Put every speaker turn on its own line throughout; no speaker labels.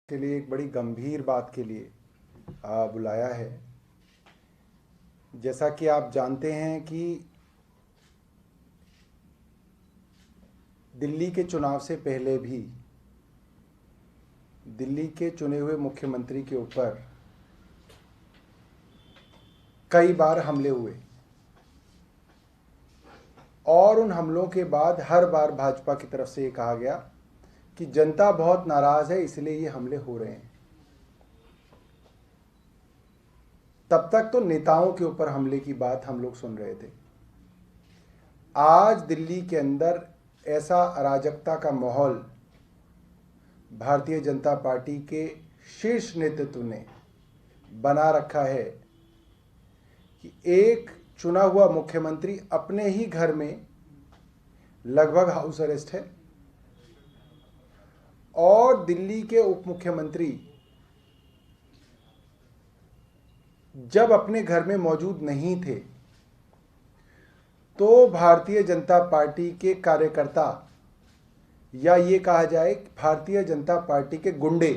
के लिए एक बड़ी गंभीर बात के लिए बुलाया है। जैसा कि आप जानते हैं कि दिल्ली के चुनाव से पहले भी दिल्ली के चुने हुए मुख्यमंत्री के ऊपर कई बार हमले हुए और उन हमलों के बाद हर बार भाजपा की तरफ से ये कहा गया कि जनता बहुत नाराज है इसलिए ये हमले हो रहे हैं। तब तक तो नेताओं के ऊपर हमले की बात हम लोग सुन रहे थे। आज दिल्ली के अंदर ऐसा अराजकता का माहौल भारतीय जनता पार्टी के शीर्ष नेतृत्व ने बना रखा है कि एक चुना हुआ मुख्यमंत्री अपने ही घर में लगभग हाउस अरेस्ट है और दिल्ली के उप मुख्यमंत्री जब अपने घर में मौजूद नहीं थे तो भारतीय जनता पार्टी के कार्यकर्ता या ये कहा जाए भारतीय जनता पार्टी के गुंडे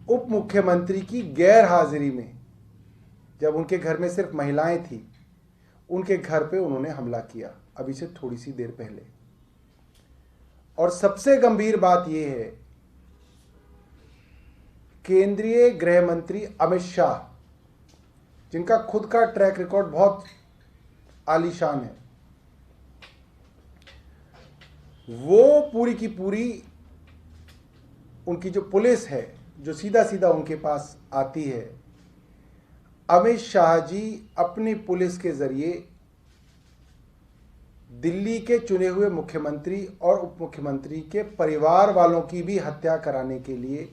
उप मुख्यमंत्री की गैर हाजिरी में, जब उनके घर में सिर्फ महिलाएं थी, उनके घर पे उन्होंने हमला किया अभी से थोड़ी सी देर पहले। और सबसे गंभीर बात यह है, केंद्रीय गृह मंत्री अमित शाह, जिनका खुद का ट्रैक रिकॉर्ड बहुत आलीशान है, वो पूरी की पूरी उनकी जो पुलिस है जो सीधा सीधा उनके पास आती है, अमित शाह जी अपनी पुलिस के जरिए दिल्ली के चुने हुए मुख्यमंत्री और उप मुख्यमंत्री के परिवार वालों की भी हत्या कराने के लिए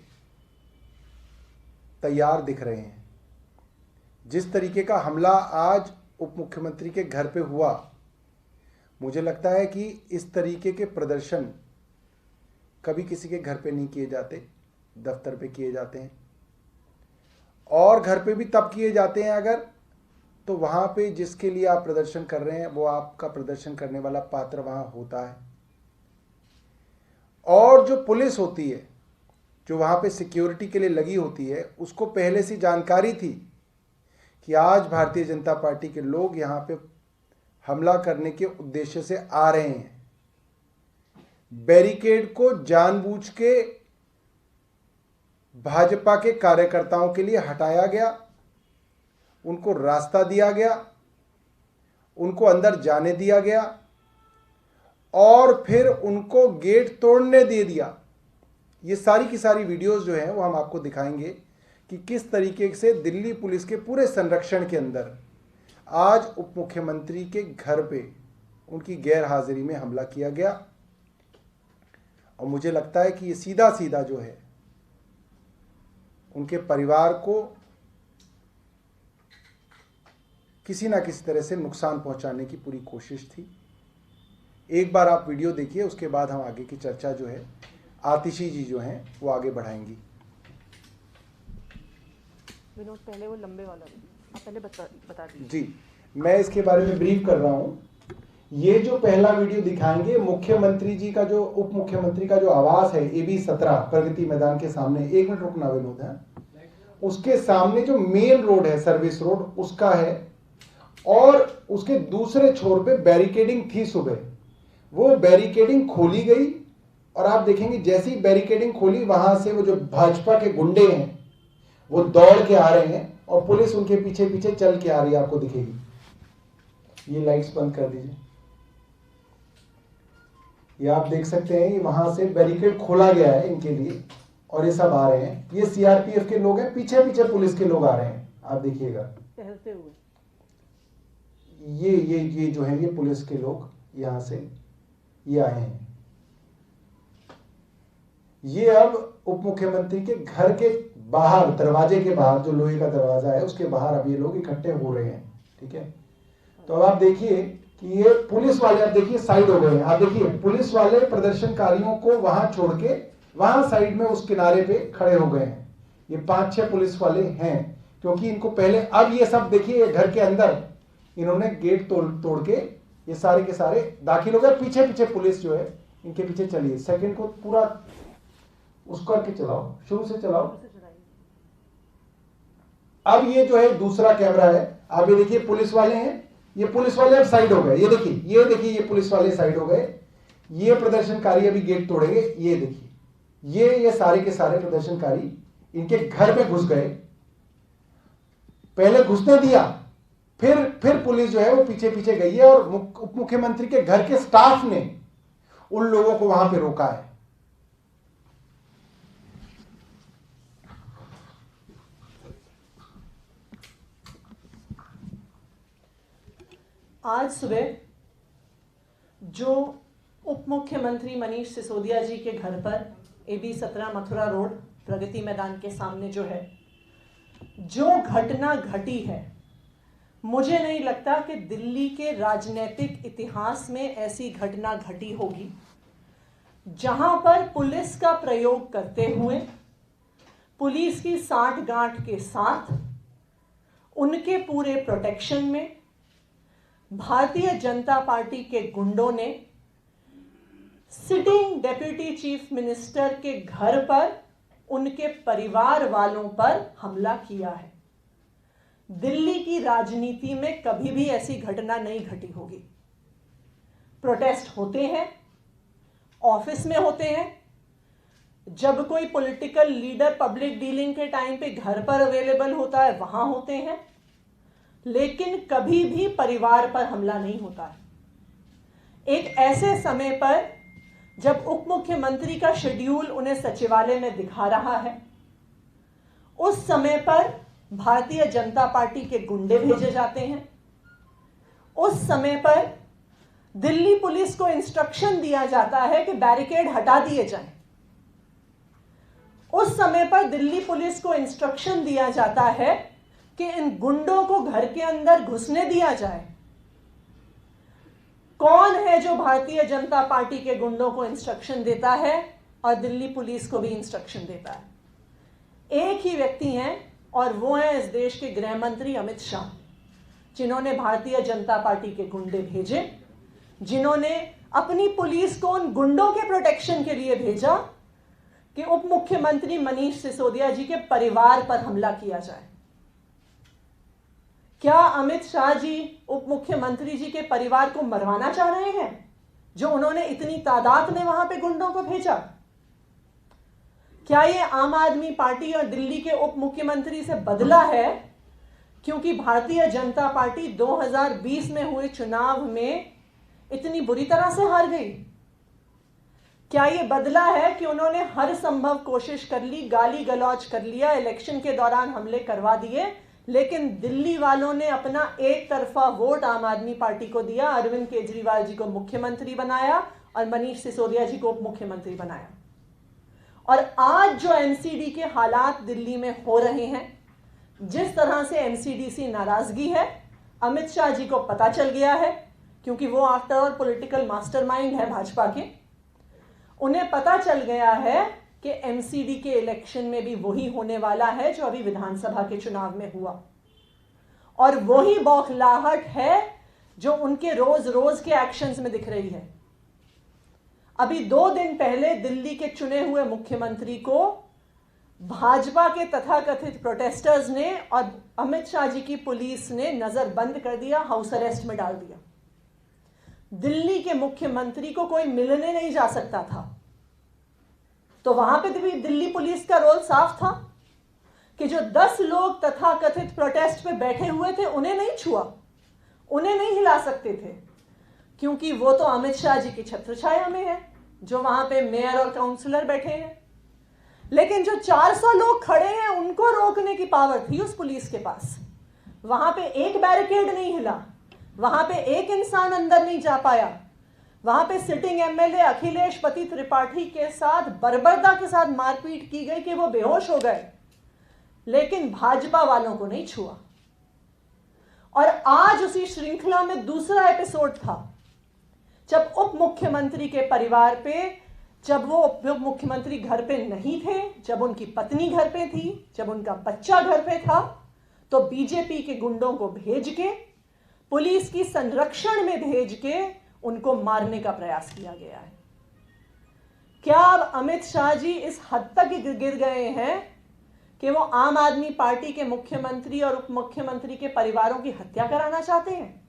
तैयार दिख रहे हैं। जिस तरीके का हमला आज उप मुख्यमंत्री के घर पे हुआ, मुझे लगता है कि इस तरीके के प्रदर्शन कभी किसी के घर पे नहीं किए जाते, दफ्तर पे किए जाते हैं और घर पे भी तब किए जाते हैं अगर तो वहां पे जिसके लिए आप प्रदर्शन कर रहे हैं वो आपका प्रदर्शन करने वाला पात्र वहां होता है। और जो पुलिस होती है जो वहां पे सिक्योरिटी के लिए लगी होती है, उसको पहले से जानकारी थी कि आज भारतीय जनता पार्टी के लोग यहां पे हमला करने के उद्देश्य से आ रहे हैं। बैरिकेड को जानबूझ के भाजपा के कार्यकर्ताओं के लिए हटाया गया, उनको रास्ता दिया गया, उनको अंदर जाने दिया गया और फिर उनको गेट तोड़ने दे दिया। ये सारी की सारी वीडियोस जो हैं वो हम आपको दिखाएंगे कि किस तरीके से दिल्ली पुलिस के पूरे संरक्षण के अंदर आज उप मुख्यमंत्री के घर पे उनकी गैर हाजिरी में हमला किया गया। और मुझे लगता है कि ये सीधा सीधा जो है उनके परिवार को किसी ना किसी तरह से नुकसान पहुंचाने की पूरी कोशिश थी। एक बार आप वीडियो देखिए, उसके बाद हम आगे की चर्चा जो है आतिशी जी जो हैं वो आगे बढ़ाएंगी।
विनोद, पहले वो लंबे वाला आप पहले बता दीजिए।
जी, मैं इसके बारे में ब्रीफ कर रहा हूं। ये जो पहला वीडियो दिखाएंगे, मुख्यमंत्री जी का जो उप मुख्यमंत्री का जो आवास है AB 17 प्रगति मैदान के सामने, एक मिनट रुकना विनोद है, उसके सामने जो मेन रोड है सर्विस रोड उसका है और उसके दूसरे छोर पे बैरिकेडिंग थी सुबह, वो बैरिकेडिंग खोली गई और आप देखेंगे जैसे ही बैरिकेडिंग खोली वहां से वो जो भाजपा के गुंडे हैं वो दौड़ के आ रहे हैं और पुलिस उनके पीछे पीछे चल के आ रही है, आपको दिखेगी। ये लाइट्स बंद कर दीजिए। ये आप देख सकते हैं, वहां से बैरिकेड खोला गया है इनके लिए और ये सब आ रहे हैं। ये CRPF के लोग हैं, पीछे पीछे पुलिस के लोग आ रहे हैं, आप देखिएगा
टहलते हुए।
ये जो है ये पुलिस के लोग यहां से ये आए हैं। ये अब उप मुख्यमंत्री के घर के बाहर, दरवाजे के बाहर जो लोहे का दरवाजा है उसके बाहर अब ये लोग इकट्ठे हो रहे हैं। ठीक है, तो अब आप देखिए कि ये पुलिस वाले, आप देखिए साइड हो गए हैं। आप देखिए पुलिस वाले प्रदर्शनकारियों को वहां छोड़ के वहां साइड में उस किनारे पे खड़े हो गए हैं। ये 5-6 पुलिस वाले हैं क्योंकि इनको पहले, अब ये सब देखिए घर के अंदर इन्होंने गेट तोड़ के ये सारे के सारे दाखिल हो गए। पीछे पीछे पुलिस जो है इनके पीछे चलिए, सेकंड को पूरा उसको करके चलाओ, शुरू से चलाओ। अब ये जो है दूसरा कैमरा है, आप ये देखिए पुलिस वाले हैं, ये पुलिस वाले अब साइड हो गए, ये देखिए ये पुलिस वाले साइड हो गए, ये प्रदर्शनकारी अभी गेट तोड़ेंगे, ये देखिए ये सारे के सारे प्रदर्शनकारी इनके घर में घुस गए, पहले घुसने दिया, फिर पुलिस जो है वो पीछे पीछे गई है और उप मुख्यमंत्री के घर के स्टाफ ने उन लोगों को वहां पे रोका है।
आज सुबह जो उप मुख्यमंत्री मनीष सिसोदिया जी के घर पर AB 17 मथुरा रोड प्रगति मैदान के सामने जो है, जो घटना घटी है, मुझे नहीं लगता कि दिल्ली के राजनीतिक इतिहास में ऐसी घटना घटी होगी जहां पर पुलिस का प्रयोग करते हुए, पुलिस की सांठ-गांठ के साथ, उनके पूरे प्रोटेक्शन में भारतीय जनता पार्टी के गुंडों ने सिटिंग डेप्यूटी चीफ मिनिस्टर के घर पर, उनके परिवार वालों पर हमला किया है। दिल्ली की राजनीति में कभी भी ऐसी घटना नहीं घटी होगी। प्रोटेस्ट होते हैं, ऑफिस में होते हैं, जब कोई पॉलिटिकल लीडर पब्लिक डीलिंग के टाइम पे घर पर अवेलेबल होता है वहां होते हैं, लेकिन कभी भी परिवार पर हमला नहीं होता है। एक ऐसे समय पर जब उप मुख्यमंत्री का शेड्यूल उन्हें सचिवालय में दिखा रहा है, उस समय पर भारतीय जनता पार्टी के गुंडे भेजे जाते हैं। उस समय पर दिल्ली पुलिस को इंस्ट्रक्शन दिया जाता है कि बैरिकेड हटा दिए जाएं। उस समय पर दिल्ली पुलिस को इंस्ट्रक्शन दिया जाता है कि इन गुंडों को घर के अंदर घुसने दिया जाए। कौन है जो भारतीय जनता पार्टी के गुंडों को इंस्ट्रक्शन देता है और दिल्ली पुलिस को भी इंस्ट्रक्शन देता है? एक ही व्यक्ति हैं और वो हैं इस देश के गृह मंत्री अमित शाह, जिन्होंने भारतीय जनता पार्टी के गुंडे भेजे, जिन्होंने अपनी पुलिस को उन गुंडों के प्रोटेक्शन के लिए भेजा कि उप मुख्यमंत्री मनीष सिसोदिया जी के परिवार पर हमला किया जाए। क्या अमित शाह जी उप मुख्यमंत्री जी के परिवार को मरवाना चाह रहे हैं, जो उन्होंने इतनी तादाद में वहां पे गुंडों को भेजा? क्या ये आम आदमी पार्टी और दिल्ली के उप मुख्यमंत्री से बदला है क्योंकि भारतीय जनता पार्टी 2020 में हुए चुनाव में इतनी बुरी तरह से हार गई? क्या ये बदला है कि उन्होंने हर संभव कोशिश कर ली, गाली गलौज कर लिया, इलेक्शन के दौरान हमले करवा दिए, लेकिन दिल्ली वालों ने अपना एक तरफा वोट आम आदमी पार्टी को दिया, अरविंद केजरीवाल जी को मुख्यमंत्री बनाया और मनीष सिसोदिया जी को उप मुख्यमंत्री बनाया? और आज जो एमसीडी के हालात दिल्ली में हो रहे हैं, जिस तरह से एमसीडीसी नाराजगी है, अमित शाह जी को पता चल गया है, क्योंकि वो आफ्टर ऑल पॉलिटिकल मास्टरमाइंड है भाजपा के। उन्हें पता चल गया है कि एमसीडी के इलेक्शन में भी वही होने वाला है जो अभी विधानसभा के चुनाव में हुआ, और वही बौखलाहट है जो उनके रोज रोज के एक्शंस में दिख रही है। अभी 2 दिन पहले दिल्ली के चुने हुए मुख्यमंत्री को भाजपा के तथाकथित प्रोटेस्टर्स ने और अमित शाह जी की पुलिस ने नजरबंद कर दिया, हाउस अरेस्ट में डाल दिया। दिल्ली के मुख्यमंत्री को कोई मिलने नहीं जा सकता था, तो वहां पे भी दिल्ली पुलिस का रोल साफ था कि जो 10 लोग तथाकथित प्रोटेस्ट पे बैठे हुए थे उन्हें नहीं छुआ, उन्हें नहीं हिला सकते थे, क्योंकि वो तो अमित शाह जी की छत्रछाया में है, जो वहां पे मेयर और काउंसलर बैठे हैं। लेकिन जो 400 लोग खड़े हैं उनको रोकने की पावर थी उस पुलिस के पास। वहां पे एक बैरिकेड नहीं हिला, वहां पे एक इंसान अंदर नहीं जा पाया। वहां पे सिटिंग एमएलए अखिलेश पति त्रिपाठी के साथ बर्बरता के साथ मारपीट की गई कि वो बेहोश हो गए, लेकिन भाजपा वालों को नहीं छुआ। और आज उसी श्रृंखला में दूसरा एपिसोड था, जब उप मुख्यमंत्री के परिवार पे, जब वो उप मुख्यमंत्री घर पे नहीं थे, जब उनकी पत्नी घर पे थी, जब उनका बच्चा घर पे था, तो बीजेपी के गुंडों को भेज के, पुलिस की संरक्षण में भेज के उनको मारने का प्रयास किया गया है। क्या अब अमित शाह जी इस हद तक गिर गए हैं कि वो आम आदमी पार्टी के मुख्यमंत्री और उप मुख्यमंत्री के परिवारों की हत्या कराना चाहते हैं?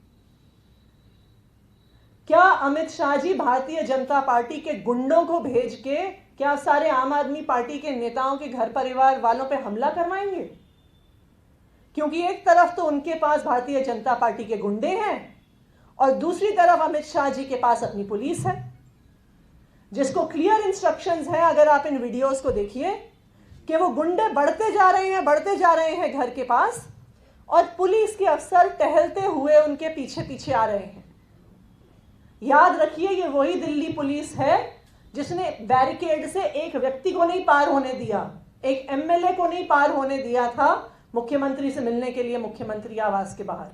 क्या अमित शाह जी भारतीय जनता पार्टी के गुंडों को भेज के क्या सारे आम आदमी पार्टी के नेताओं के घर परिवार वालों पे हमला करवाएंगे? क्योंकि एक तरफ तो उनके पास भारतीय जनता पार्टी के गुंडे हैं और दूसरी तरफ अमित शाह जी के पास अपनी पुलिस है, जिसको क्लियर इंस्ट्रक्शंस है, अगर आप इन वीडियोस को देखिए, कि वो गुंडे बढ़ते जा रहे हैं घर के पास और पुलिस के अफसर टहलते हुए उनके पीछे पीछे आ रहे हैं। याद रखिए, ये वही दिल्ली पुलिस है जिसने बैरिकेड से एक व्यक्ति को नहीं पार होने दिया, एक एमएलए को नहीं पार होने दिया था मुख्यमंत्री से मिलने के लिए मुख्यमंत्री आवास के बाहर।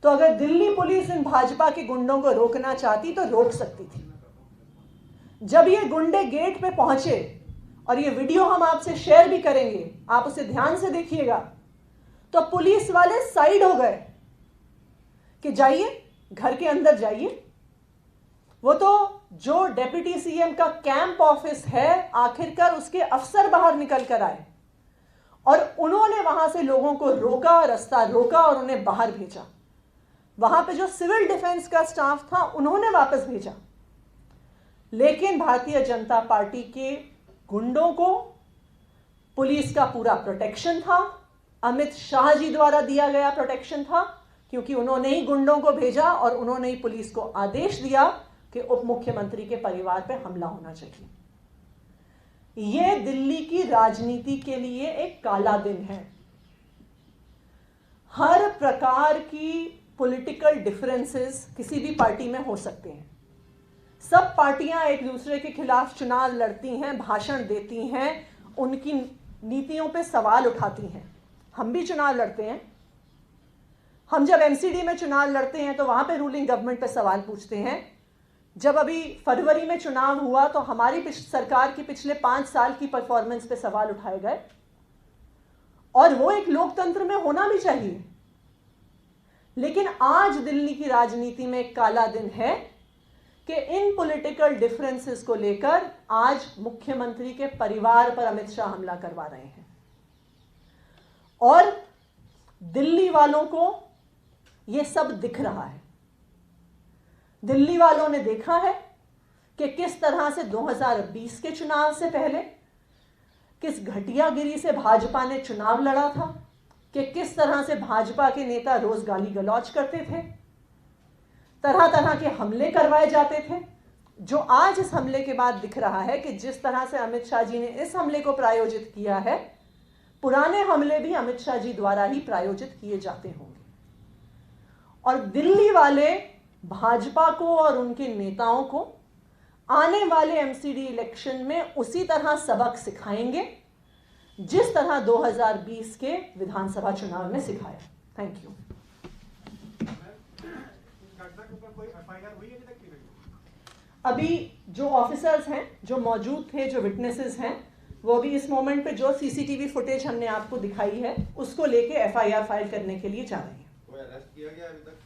तो अगर दिल्ली पुलिस इन भाजपा के गुंडों को रोकना चाहती तो रोक सकती थी। जब ये गुंडे गेट पे पहुंचे, और ये वीडियो हम आपसे शेयर भी करेंगे, आप उसे ध्यान से देखिएगा, तो पुलिस वाले साइड हो गए कि जाइए, घर के अंदर जाइए। वो तो जो डेप्यूटी सीएम का कैंप ऑफिस है, आखिरकार उसके अफसर बाहर निकल कर आए और उन्होंने वहां से लोगों को रोका, रास्ता रोका और उन्हें बाहर भेजा। वहां पे जो सिविल डिफेंस का स्टाफ था उन्होंने वापस भेजा, लेकिन भारतीय जनता पार्टी के गुंडों को पुलिस का पूरा प्रोटेक्शन था, अमित शाह जी द्वारा दिया गया प्रोटेक्शन था, क्योंकि उन्होंने ही गुंडों को भेजा और उन्होंने ही पुलिस को आदेश दिया कि उप मुख्यमंत्री के परिवार पर हमला होना चाहिए। यह दिल्ली की राजनीति के लिए एक काला दिन है। हर प्रकार की पॉलिटिकल डिफरेंसेस किसी भी पार्टी में हो सकते हैं। सब पार्टियां एक दूसरे के खिलाफ चुनाव लड़ती हैं, भाषण देती हैं, उनकी नीतियों पे सवाल उठाती हैं। हम भी चुनाव लड़ते हैं। हम जब एमसीडी में चुनाव लड़ते हैं तो वहां पे रूलिंग गवर्नमेंट पे सवाल पूछते हैं। जब अभी फरवरी में चुनाव हुआ तो हमारी सरकार की पिछले 5 साल की परफॉर्मेंस पे सवाल उठाए गए, और वो एक लोकतंत्र में होना भी चाहिए। लेकिन आज दिल्ली की राजनीति में एक काला दिन है कि इन पॉलिटिकल डिफरेंसेस को लेकर आज मुख्यमंत्री के परिवार पर अमित शाह हमला करवा रहे हैं, और दिल्ली वालों को यह सब दिख रहा है। दिल्ली वालों ने देखा है कि किस तरह से 2020 के चुनाव से पहले किस घटियागिरी से भाजपा ने चुनाव लड़ा था, कि किस तरह से भाजपा के नेता रोज गाली गलौज करते थे, तरह तरह के हमले करवाए जाते थे। जो आज इस हमले के बाद दिख रहा है कि जिस तरह से अमित शाह जी ने इस हमले को प्रायोजित किया है, पुराने हमले भी अमित शाह जी द्वारा ही प्रायोजित किए जाते होंगे। और दिल्ली वाले भाजपा को और उनके नेताओं को आने वाले एमसीडी इलेक्शन में उसी तरह सबक सिखाएंगे जिस तरह 2020 के विधानसभा चुनाव में सिखाया। Thank you. अभी जो ऑफिसर्स हैं, जो मौजूद थे, जो विटनेसेस हैं, वो भी इस मोमेंट पे जो सीसीटीवी फुटेज हमने आपको दिखाई है उसको लेके एफआईआर फाइल करने के लिए जा रहे हैं।
कोई अरेस्ट किया गया अभी तक?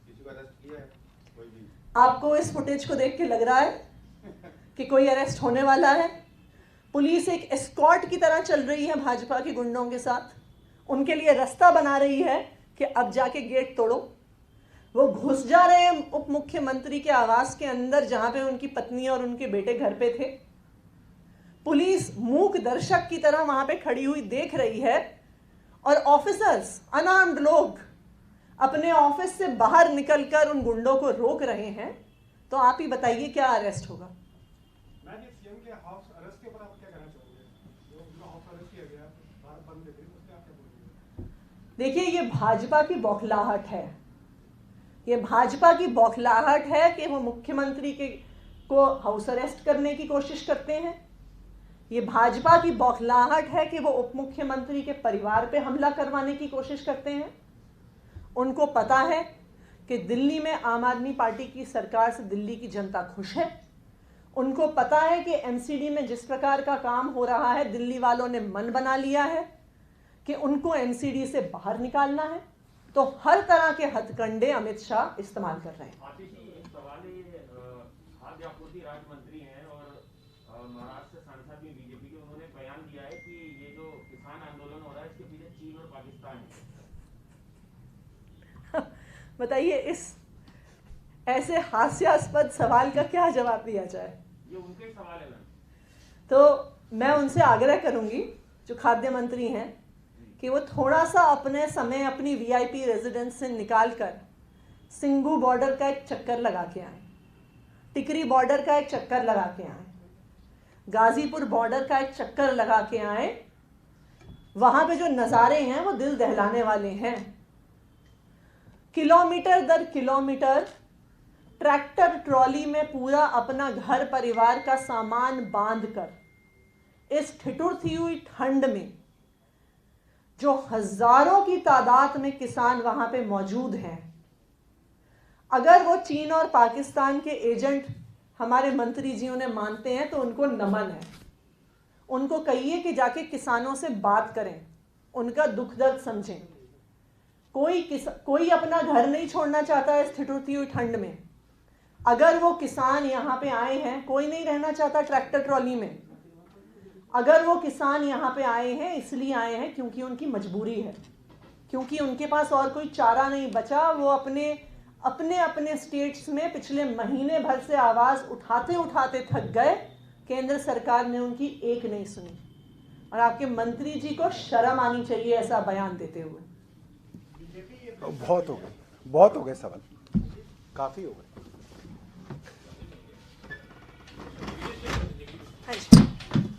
किसी को अरेस्ट किया है कोई भी?
आपको इस फुटेज को देख के लग रहा है कि कोई अरेस्ट होने वाला है? पुलिस एक एस्कॉर्ट की तरह चल रही है भाजपा के गुंडों के साथ, उनके लिए रास्ता बना रही है कि अब जाके गेट तोड़ो। वो घुस जा रहे हैं उप मुख्यमंत्री के आवास के अंदर, जहां पे उनकी पत्नी और उनके बेटे घर पे थे। पुलिस मूक दर्शक की तरह वहां पे खड़ी हुई देख रही है, और ऑफिसर्स, अनआर्म्ड लोग अपने ऑफिस से बाहर निकलकर उन गुंडों को रोक रहे हैं। तो आप ही बताइए क्या अरेस्ट होगा?
मैम, ये सीएम के हाउस अरेस्ट के ऊपर आप क्या कहना चाहोगे? जो उनका हाउस अरेस्ट किया गया, भारत बंद के दिन, उस पे आप क्या बोलेंगे?
देखिए, ये भाजपा की बौखलाहट है। ये भाजपा की बौखलाहट है कि वो मुख्यमंत्री को हाउस अरेस्ट करने की कोशिश करते हैं। ये भाजपा की बौखलाहट है कि वो उप मुख्यमंत्री के परिवार पे हमला करवाने की कोशिश करते हैं। उनको पता है कि दिल्ली में आम आदमी पार्टी की सरकार से दिल्ली की जनता खुश है। उनको पता है कि एमसीडी में जिस प्रकार का काम हो रहा है, दिल्ली वालों ने मन बना लिया है कि उनको एमसीडी से बाहर निकालना है। तो हर तरह के हथकंडे अमित शाह इस्तेमाल कर रहे हैं।
आतिशी, एक सवाल है, खाद्य आपूर्ति राज्य मंत्री हैं और महाराष्ट्र सांसद भी बीजेपी के, उन्होंने बयान दिया है कि ये जो किसान आंदोलन हो रहा है इसके पीछे चीन और पाकिस्तान है।
बताइए इस ऐसे हास्यास्पद सवाल का क्या जवाब दिया जाए?
ये उनके ही सवाल है मैम।
तो मैं उनसे आग्रह करूंगी जो खाद्य मंत्री हैं कि वो थोड़ा सा अपने समय अपनी वीआईपी रेजिडेंस से निकाल कर सिंघू बॉर्डर का एक चक्कर लगा के आए, टिकरी बॉर्डर का एक चक्कर लगा के आए, गाजीपुर बॉर्डर का एक चक्कर लगा के आए। वहां पे जो नज़ारे हैं वो दिल दहलाने वाले हैं। किलोमीटर दर किलोमीटर ट्रैक्टर ट्रॉली में पूरा अपना घर परिवार का सामान बांधकर इस ठिठुरती हुई ठंड में जो हजारों की तादाद में किसान वहां पे मौजूद हैं, अगर वो चीन और पाकिस्तान के एजेंट हमारे मंत्री जी उन्हें मानते हैं तो उनको नमन है। उनको कहिए कि जाके किसानों से बात करें, उनका दुख दर्द समझें। कोई अपना घर नहीं छोड़ना चाहता है इस ठिठुरती हुई ठंड में। अगर वो किसान यहाँ पे आए हैं, कोई नहीं रहना चाहता ट्रैक्टर ट्रॉली में। अगर वो किसान यहाँ पे आए हैं इसलिए आए हैं क्योंकि उनकी मजबूरी है, क्योंकि उनके पास और कोई चारा नहीं बचा। वो अपने अपने स्टेट्स में पिछले महीने भर से आवाज़ उठाते उठाते थक गए। केंद्र सरकार ने उनकी एक नहीं सुनी और आपके मंत्री जी को शर्म आनी चाहिए ऐसा बयान देते हुए।
बहुत हो गए सवाल, काफी हो गए।
हाँ जी।